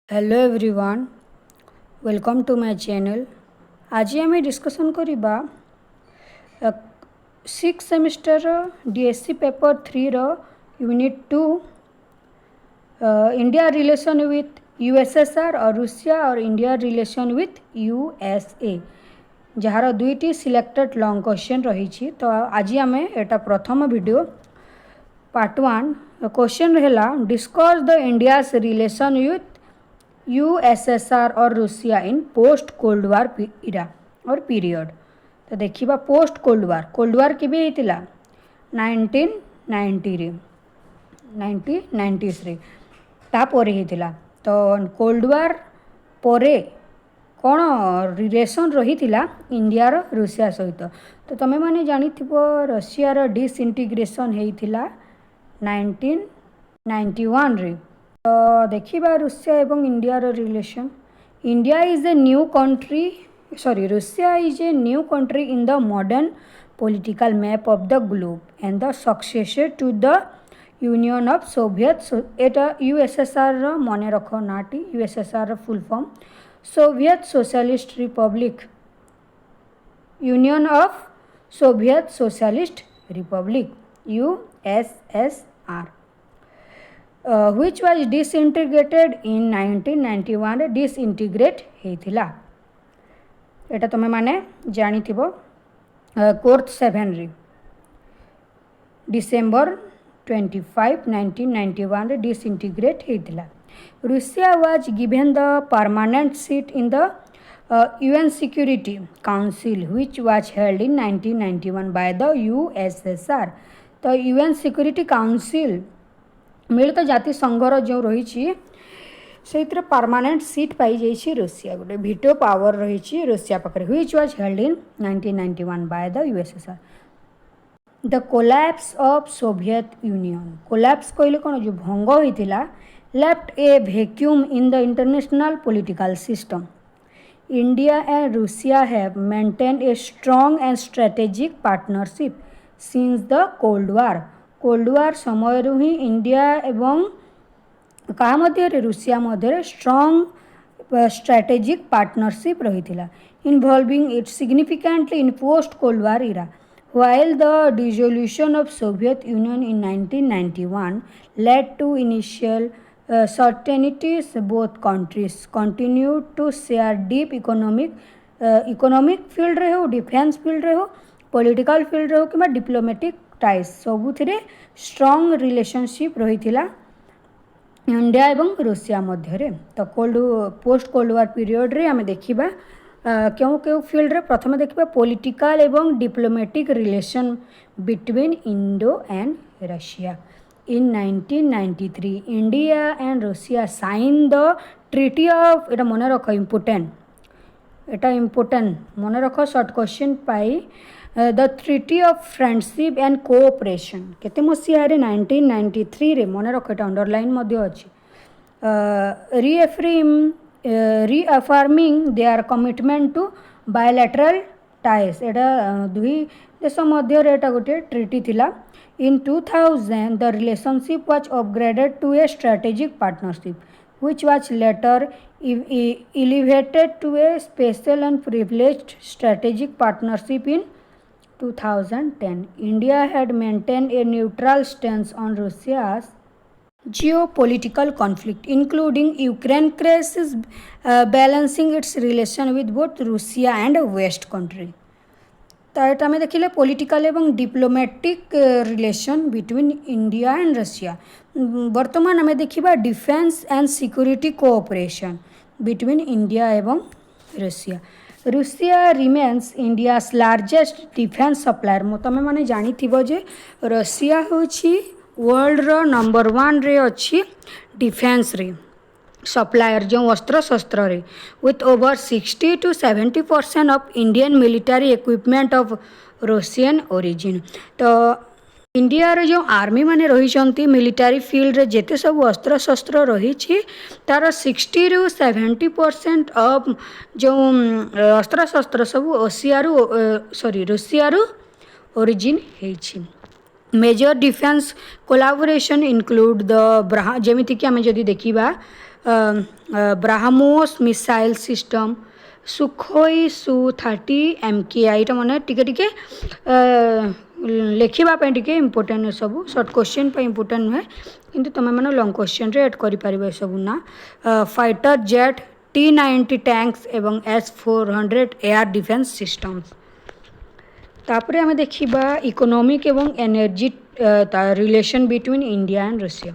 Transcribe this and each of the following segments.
Hello everyone, welcome to my channel. आज आम discussion करिबा सिक्स सेमिस्टर डीएससी पेपर 3 रो unit 2 India relation with USSR और रूसिया और इंडिया रिलेशन विथ यूएसए जार दुईटी सिलेक्टेड लॉन्ग क्वेश्चन रही। तो आज आम एटा प्रथम वीडियो पार्ट 1 क्वेश्चन रहा discuss the India's relation with USSR और रूसिया in post cold war era और पीरियड। तो देखिबा पोस्ट कोल्ड वार केबे हेतिला 1990 रे 1990 रे तापर हेतिला। तो कोल्ड वार परे कौन रिलेशन रही इंडियार रूसिया सहित। तो तुम मैंने जानिथिबो रशियार डिसइंटीग्रेशन हेतिला 1991 रे। तो देखिबा रूसिया एवं इंडियार relation. India is a new country रूसिया is a new country in the modern political map of the globe and the successor to the Union of Soviet एटा यूएसएसआर मन रख नाटी USSR full form Soviet Socialist Republic Union of Soviet Socialist Republic USSR which was disintegrated in 1991 disintegrate हेतिला। एटा तुम माने जानी थिबो कोर्ट 7 रे डिसेंबर 25 1991 रे disintegrate हेतिला। Russia was given the permanent seat in the UN Security Council which was held in 1991 by the USSR। तो UN Security Council मिलित जाति संघर जो रही से परमानेंट सीट पाई जाइए रूसिया गोटे वीटो पावर रही रूसिया पाखे which was held in 1991 by the USSR. The collapse of Soviet Union collapse कहले कौन जो भंग होता left a vacuum in the international political system. India and Russia have maintain a strong and strategic partnership since the cold war समय ही India एवं क्या मध्य रूसिया मध्य स्ट्रॉन्ग स्ट्रेटेजिक पार्टनरशिप रही involving it significantly in post cold war Ira while the dissolution of Soviet Union in 1991 led to initial certainties, both countries continued to share deep economic field रहे हो defence field रहे हो political field रहे हो कि diplomatic ties सबुथिरे strong relationship रही India एवं Russia मध्य। तो पोस्ट कोल्ड वार पीरियड रे आम देखा क्यों क्यों फील्ड रे प्रथम देखा पॉलिटिकल एवं diplomatic relation between Indo and Russia. In 1993 India and Russia sign the treaty of एटा मन रख इम्पोर्टेंट एटा इम्पोर्टेंट मन रख शॉर्ट क्वेश्चन पाई the treaty of friendship and cooperation केते मसीहा 1993 रे मन रख एटा अंडरलाइन अच्छी reaffirming their commitment to bilateral ties एटा दुई देश मध्य एटा गोटे ट्रिटी थिला। इन 2000 the relationship was upgraded to a strategic partnership which was later elevated to a special and privileged strategic partnership in 2010. India had maintained a neutral stance on Russia's geopolitical conflict, including Ukraine crisis, balancing its relation with both Russia and West country. तो ये आम देखिले political एवं diplomatic relation between India and Russia. वर्तमान आम देखा defence and security cooperation between India एवं Russia. रूसिया remains India's largest defence supplier. तुम मैंने जानी जे रशिया हूँ वर्ल्ड नंबर 1 रे अच्छी डिफेंस रे सप्लायर जो अस्त्र शस्त्र रे with over 60 to 70% of Indian military equipment of Russian origin. तो इंडिया रे जो आर्मी माने रही मिलिटरी फील्ड रे जेते सब अस्त्र शस्त्र रही तार 60 to 70% ऑफ जो अस्त्र शस्त्र सब रूसिया ओरिजिन है। Major defence collaboration include the जमीती कि आम जदि देखा BrahMos missile system Sukhoi Su-30 MKI ଏଇଟା ମାନେ ଟିକେ ଟିକେ ଲେଖିବା ପାଇଁ ଟିକେ ଇମ୍ପୋର୍ଟାଣ୍ଟ ସବୁ ସର୍ଟ କ୍ୱେଶ୍ଚନ୍ ପାଇଁ ଇମ୍ପୋର୍ଟାଣ୍ଟ ନୁହେଁ କିନ୍ତୁ ତୁମେମାନେ ଲଙ୍ଗ୍ କ୍ୱେଶ୍ଚନ୍ରେ ଏଡ଼୍ କରିପାରିବ ଏସବୁ ନା ଫାଇଟର ଜେଟ୍ T-90 ট্যাঙ্কস এবং S-400 এয়ার ডিফেন্স সিস্টমস তারপরে আমি দেখিবা ইকোনমিক এবং energy relation between India and রুষিয়া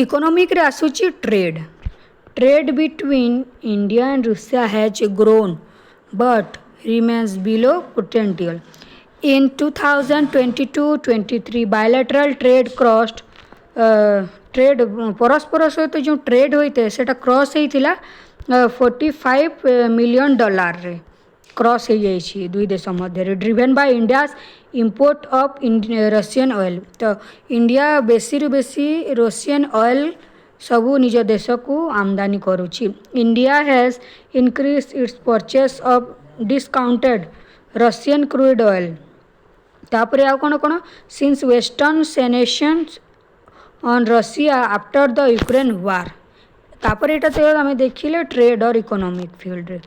ইকোনমিক রে আসুচি trade between India and Russia has grown but remains below potential. In 2022-23 bilateral trade crossed trade परस्पर सहित जो ट्रेड होते सेटा क्रॉस होता $45 मिलियन रे क्रॉस हो जाइए दुई देश मध्य driven by India import of Russian oil तो इंडिया बेसी रु बेसी रशियन ऑयल सबू निज देश को आमदानी करुच्ची India has increase its purchase of discounted Russian crude oil तापर आउ कौन कौन since western sanctions on Russia after the Ukraine war तापर यहाँ तो आम देखिले ट्रेड और इकोनॉमिक फील्ड रे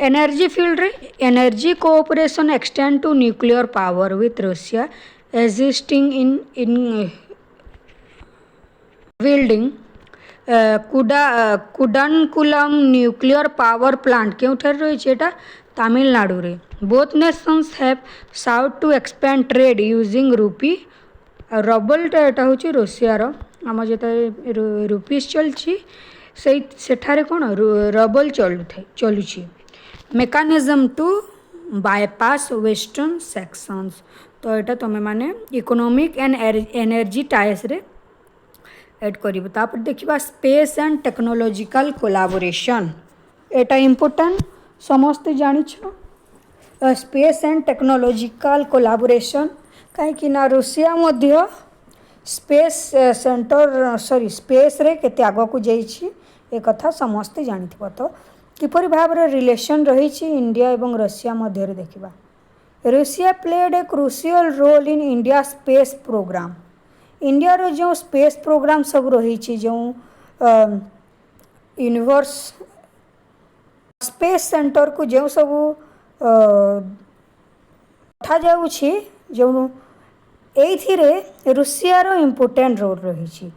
एनर्जी फील्ड रे energy cooperation extend to nuclear power with Russia existing in building Kudankulam nuclear power plant क्योंठार रही तमिलनाडु रे both nations have sought to expand trade using rupee रबलटा यहाँ हूँ रशियार आम जो रुपीस चलती सेठारे कौन रबल चलुची mechanism to bypass western sanctions तो यहाँ तुम्हें माने इकोनॉमिक एंड एनर्जी टाइस रे एड कर देखा space and technological collaboration Etah important समस्ते जानिछ स्पेस एंड टेक्नोलॉजिकल कोलाबोरेशन कहीं रुषिया मध्य स्पेस सेंटर स्पेस रे केते आग को जाइछि एक कथा समस्ते जानिथिबो तो किपरि भाव रे रिलेशन रही इंडिया एवं रशिया मध्य देखा रुषिया played a crucial role in India space programme India रो जो स्पेस प्रोग्राम सब रही जो यूनिवर्स स्पेस सेंटर को जो सब कथा जाउछि जो एथिरे रुषिया रो इम्पोर्टेंट रोल रही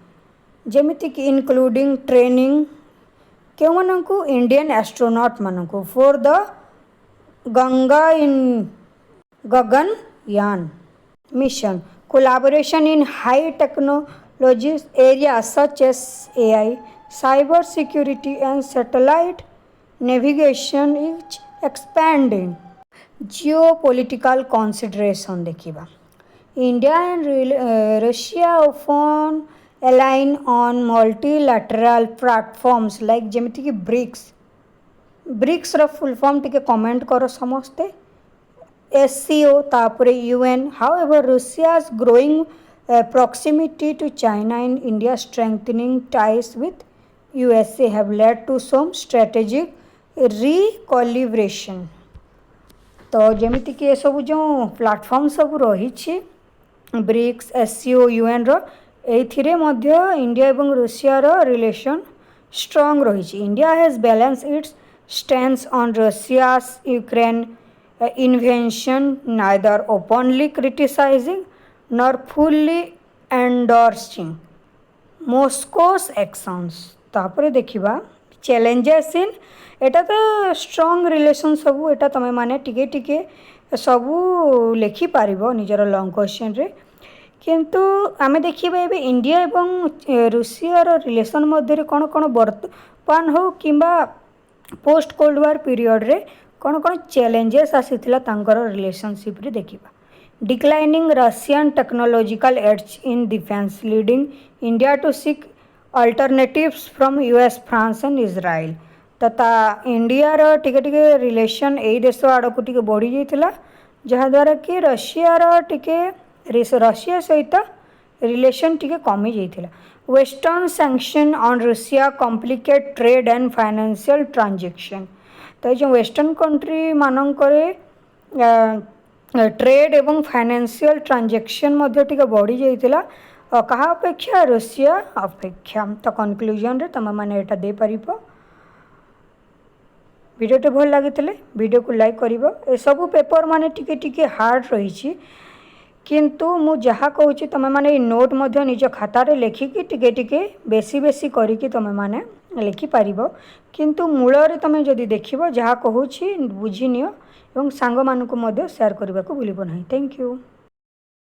जेमिति कि इनक्लूडिंग ट्रेनिंग क्यों मानू इंडियन एस्ट्रोनॉट मानू for the Gaganyaan mission collaboration in high technology area such as AI cyber security and satellite navigation is expanding geopolitical consideration देखिबा India and Russia often align on multilateral platforms like जेमिति कि BRICS रो full form टिके comment करो समस्ते SCO तापरे UN however Russia's growing proximity to China and India strengthening ties with USA have led to some strategic recalibration तो जेमिति कि सब जो platform सब रही ब्रिक्स SCO UN रो एथिरे मध्य इंडिया एवं रुषिया रो रिलेशन स्ट्रांग रही India has balance its stand on Russia's Ukraine invasion neither openly criticizing nor fully endorsing Moscow's actions तापरे देखिबा challenges in एटा तो स्ट्रांग रिलेशन सबू एटा तमे माने टिके टिके सबू लेखि पारिबो निजर लॉन्ग क्वेश्चन रे किंतु आमे देखिबा एबे इंडिया एवं रुषिया रो रिलेशन मध्य कोन कोन वर्तमान हो किंबा पोस्ट कोल्ड वार पीरियड रे कौन कौन चैलेंजेस आसीथिला तांकर रिलेशनशिप रे देखिबा declining Russian technological aids in defence leading India to seek alternatives from US France and Israel तथा इंडिया रो टिके टिके रिलेशन एई देश आड़ को टिके बढ़ी जाइथिला जहा द्वारा कि रशिया रो टिके रशिया सहित रिलेशन टिके कमी जाइथिला western sanction on Russia complicate trade and financial transaction तो जो वेस्टर्न कंट्री मानकरे ट्रेड एवं फाइनेंशियल ट्रांजैक्शन मध्य टिके बढ़ी जाइथिला कहा अपेक्षा रूसिया अपेक्षा तो कनक्लूजन रे तुम मैंने यहाँ दे पार भिडियोटे भल लगी वीडियो को लाइक कर सब पेपर माने टिके हार्ड रही किंतु मु जहाँ कहूँ तुम मैंने नोट मध्य निज खातार लेखिकी टिके बेसी बेसी करिकी तुम मैंने लिखिपार किंतु मूल तुम जदि देख जहाँ कहूँ बुझी नियो एवं सांग मानू सेयार करने को भूल ना। Thank you.